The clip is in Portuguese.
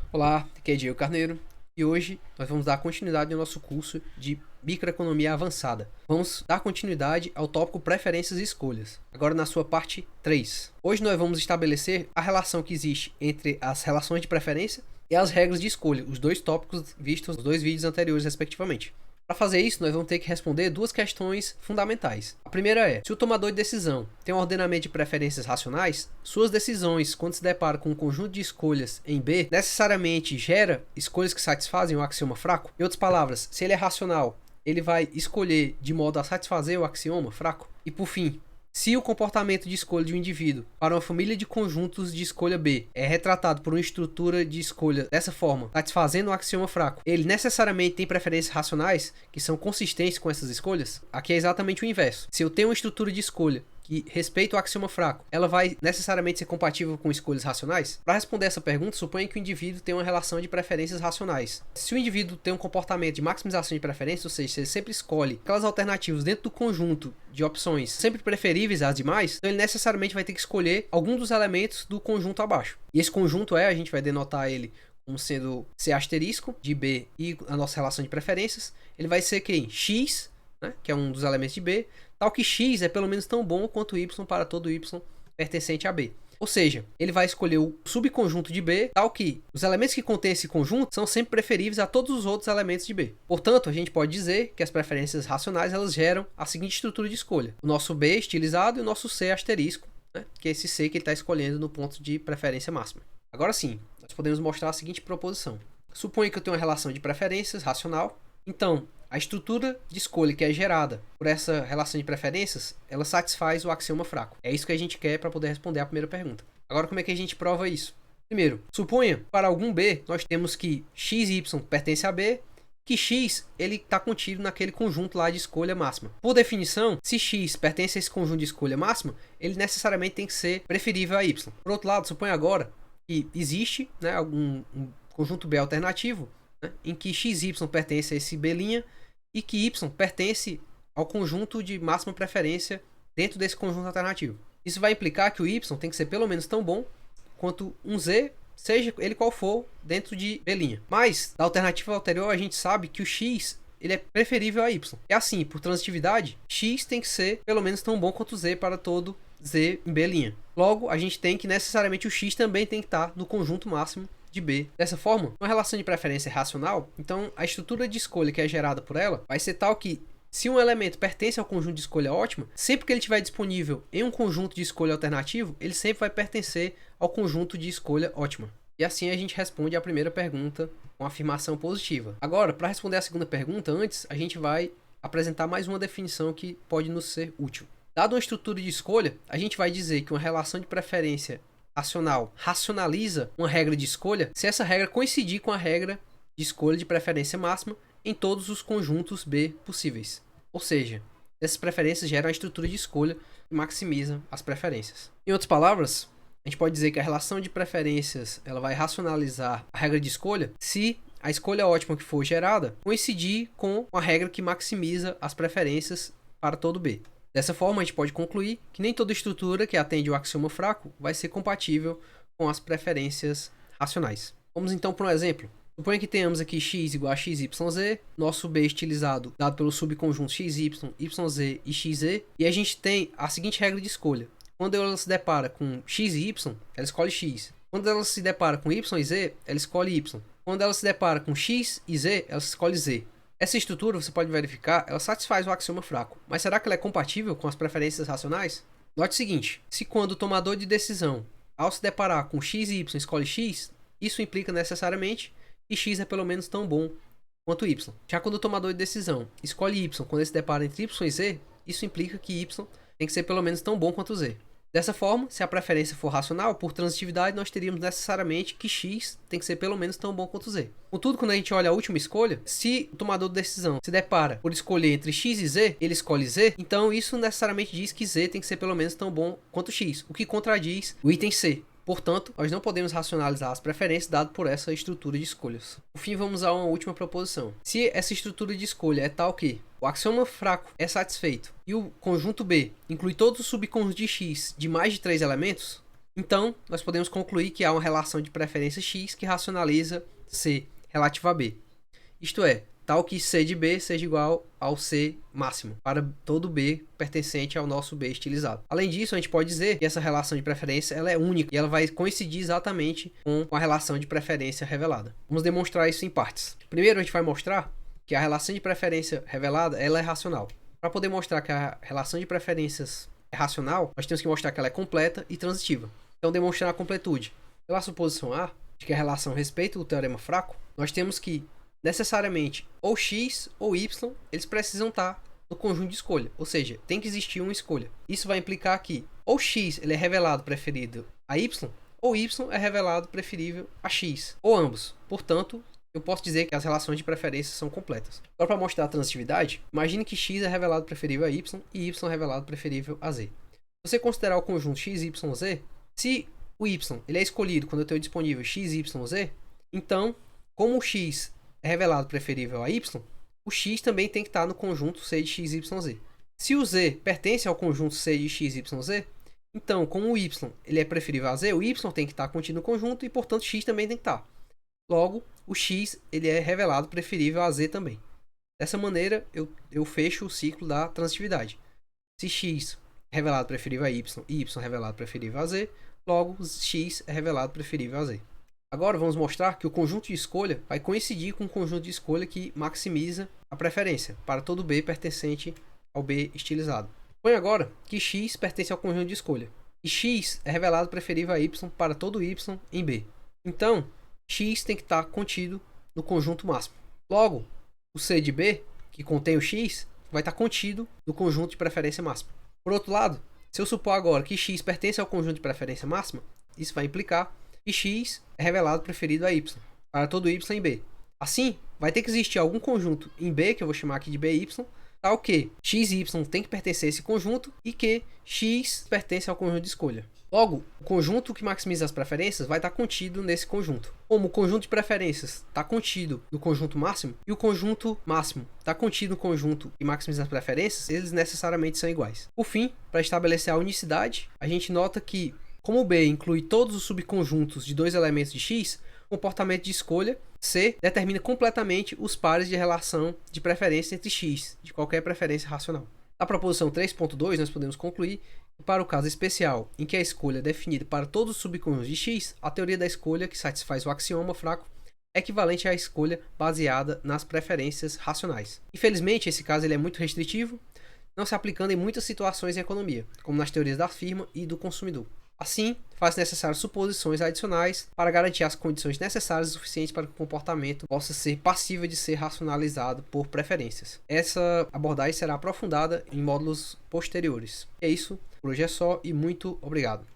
Olá, aqui é Diego Carneiro e hoje nós vamos dar continuidade ao nosso curso de Microeconomia Avançada. Vamos dar continuidade ao tópico Preferências e Escolhas, agora na sua parte 3. Hoje nós vamos estabelecer a relação que existe entre as relações de preferência e as regras de escolha, os dois tópicos vistos nos dois vídeos anteriores, respectivamente. Para fazer isso, nós vamos ter que responder duas questões fundamentais. A primeira é: se o tomador de decisão tem um ordenamento de preferências racionais, suas decisões, quando se depara com um conjunto de escolhas em B, necessariamente gera escolhas que satisfazem o axioma fraco? Em outras palavras, se ele é racional, ele vai escolher de modo a satisfazer o axioma fraco? E por fim, se o comportamento de escolha de um indivíduo para uma família de conjuntos de escolha B é retratado por uma estrutura de escolha dessa forma, satisfazendo o axioma fraco, ele necessariamente tem preferências racionais que são consistentes com essas escolhas? Aqui é exatamente o inverso. Se eu tenho uma estrutura de escolha que respeita o axioma fraco, ela vai necessariamente ser compatível com escolhas racionais? Para responder essa pergunta, suponha que o indivíduo tem uma relação de preferências racionais. Se o indivíduo tem um comportamento de maximização de preferências, ou seja, se ele sempre escolhe aquelas alternativas dentro do conjunto de opções sempre preferíveis às demais, então ele necessariamente vai ter que escolher algum dos elementos do conjunto abaixo. E esse conjunto a gente vai denotar ele como sendo C asterisco de B e a nossa relação de preferências. Ele vai ser quem? X, né, que é um dos elementos de B, tal que X é pelo menos tão bom quanto Y para todo Y pertencente a B. Ou seja, ele vai escolher o subconjunto de B, tal que os elementos que contêm esse conjunto são sempre preferíveis a todos os outros elementos de B. Portanto, a gente pode dizer que as preferências racionais elas geram a seguinte estrutura de escolha: o nosso B estilizado e o nosso C asterisco, né, que é esse C que ele está escolhendo no ponto de preferência máxima. Agora sim, nós podemos mostrar a seguinte proposição. Suponha que eu tenho uma relação de preferências racional. Então, a estrutura de escolha que é gerada por essa relação de preferências, ela satisfaz o axioma fraco. É isso que a gente quer para poder responder a primeira pergunta. Agora, como é que a gente prova isso? Primeiro, suponha, para algum B, nós temos que x e y pertence a B, que x ele está contido naquele conjunto lá de escolha máxima. Por definição, se x pertence a esse conjunto de escolha máxima, ele necessariamente tem que ser preferível a y. Por outro lado, suponha agora que existe, né, um conjunto B alternativo, né, em que xy pertence a esse B' e que y pertence ao conjunto de máxima preferência dentro desse conjunto alternativo. Isso vai implicar que o y tem que ser pelo menos tão bom quanto um z, seja ele qual for, dentro de B'. Mas, da alternativa anterior, a gente sabe que o x ele é preferível a y. É assim, por transitividade, x tem que ser pelo menos tão bom quanto z para todo z em B'. Logo, a gente tem que necessariamente o x também tem que estar no conjunto máximo de B. Dessa forma, uma relação de preferência racional, então a estrutura de escolha que é gerada por ela vai ser tal que, se um elemento pertence ao conjunto de escolha ótima, sempre que ele estiver disponível em um conjunto de escolha alternativo, ele sempre vai pertencer ao conjunto de escolha ótima. E assim a gente responde a primeira pergunta com afirmação positiva. Agora, para responder a segunda pergunta, antes a gente vai apresentar mais uma definição que pode nos ser útil. Dada uma estrutura de escolha, a gente vai dizer que uma relação de preferência racional racionaliza uma regra de escolha se essa regra coincidir com a regra de escolha de preferência máxima em todos os conjuntos B possíveis. Ou seja, essas preferências geram a estrutura de escolha que maximiza as preferências. Em outras palavras, a gente pode dizer que a relação de preferências ela vai racionalizar a regra de escolha se a escolha ótima que for gerada coincidir com a regra que maximiza as preferências para todo B. Dessa forma, a gente pode concluir que nem toda estrutura que atende o axioma fraco vai ser compatível com as preferências racionais. Vamos então para um exemplo. Suponha que tenhamos aqui x igual a xyz, nosso B estilizado dado pelo subconjunto xy, yz e xe, e a gente tem a seguinte regra de escolha. Quando ela se depara com x e y, ela escolhe x. Quando ela se depara com y e z, ela escolhe y. Quando ela se depara com x e z, ela escolhe z. Essa estrutura, você pode verificar, ela satisfaz o axioma fraco. Mas será que ela é compatível com as preferências racionais? Note o seguinte: se quando o tomador de decisão, ao se deparar com x e y, escolhe x, isso implica necessariamente que x é pelo menos tão bom quanto y. Já quando o tomador de decisão escolhe y quando ele se depara entre y e z, isso implica que y tem que ser pelo menos tão bom quanto z. Dessa forma, se a preferência for racional, por transitividade, nós teríamos necessariamente que x tem que ser pelo menos tão bom quanto z. Contudo, quando a gente olha a última escolha, se o tomador de decisão se depara por escolher entre x e z, ele escolhe z, então isso necessariamente diz que z tem que ser pelo menos tão bom quanto x, o que contradiz o item C. Portanto, nós não podemos racionalizar as preferências dado por essa estrutura de escolhas. Por fim, vamos a uma última proposição. Se essa estrutura de escolha é tal que o axioma fraco é satisfeito e o conjunto B inclui todos os subconjuntos de x de mais de 3 elementos, Então, nós podemos concluir que há uma relação de preferência X que racionaliza C relativa a B. Isto é, tal que C de B seja igual ao C máximo, para todo B pertencente ao nosso B estilizado. Além disso, a gente pode dizer que essa relação de preferência ela é única e ela vai coincidir exatamente com a relação de preferência revelada. Vamos demonstrar isso em partes. Primeiro, a gente vai mostrar que a relação de preferência revelada ela é racional. Para poder mostrar que a relação de preferências é racional, nós temos que mostrar que ela é completa e transitiva. Então, demonstrar a completude. Pela suposição A, de que a relação respeita o teorema fraco, nós temos que necessariamente ou X ou Y eles precisam estar no conjunto de escolha, ou seja, tem que existir uma escolha. Isso vai implicar que ou X ele é revelado preferido a Y, ou Y é revelado preferível a X, ou ambos. Portanto, eu posso dizer que as relações de preferência são completas. Agora, para mostrar a transitividade, imagine que X é revelado preferível a Y e Y é revelado preferível a Z. Se você considerar o conjunto X, Y, Z, se o Y ele é escolhido quando eu tenho disponível X, Y, Z, então, como o X é revelado preferível a Y, o X também tem que estar no conjunto C de X, Y, Z. Se o Z pertence ao conjunto C de X, Y, Z, então, como o Y ele é preferível a Z, o Y tem que estar contido no conjunto e, portanto, X também tem que estar. Logo, o X ele é revelado preferível a Z também. Dessa maneira, eu fecho o ciclo da transitividade. Se X é revelado preferível a Y e Y é revelado preferível a Z, logo X é revelado preferível a Z. Agora vamos mostrar que o conjunto de escolha vai coincidir com o conjunto de escolha que maximiza a preferência para todo B pertencente ao B estilizado. Põe agora que X pertence ao conjunto de escolha e X é revelado preferível a Y para todo Y em B. Então, X tem que estar contido no conjunto máximo. Logo, o C de B, que contém o X, vai estar contido no conjunto de preferência máxima. Por outro lado, se eu supor agora que X pertence ao conjunto de preferência máxima, isso vai implicar que X é revelado preferido a Y, para todo Y em B. Assim, vai ter que existir algum conjunto em B, que eu vou chamar aqui de BY, tal que X e Y tem que pertencer a esse conjunto e que X pertence ao conjunto de escolha. Logo, o conjunto que maximiza as preferências vai estar contido nesse conjunto. Como o conjunto de preferências está contido no conjunto máximo e o conjunto máximo está contido no conjunto que maximiza as preferências, eles necessariamente são iguais. Por fim, para estabelecer a unicidade, a gente nota que, como B inclui todos os subconjuntos de dois elementos de X, o comportamento de escolha C determina completamente os pares de relação de preferência entre X, de qualquer preferência racional. Na proposição 3.2, nós podemos concluir que, para o caso especial em que a escolha é definida para todos os subconjuntos de X, a teoria da escolha, que satisfaz o axioma fraco, é equivalente à escolha baseada nas preferências racionais. Infelizmente, esse caso ele é muito restritivo, não se aplicando em muitas situações em economia, como nas teorias da firma e do consumidor. Assim, faz necessárias suposições adicionais para garantir as condições necessárias e suficientes para que o comportamento possa ser passível de ser racionalizado por preferências. Essa abordagem será aprofundada em módulos posteriores. É isso, por hoje é só e muito obrigado.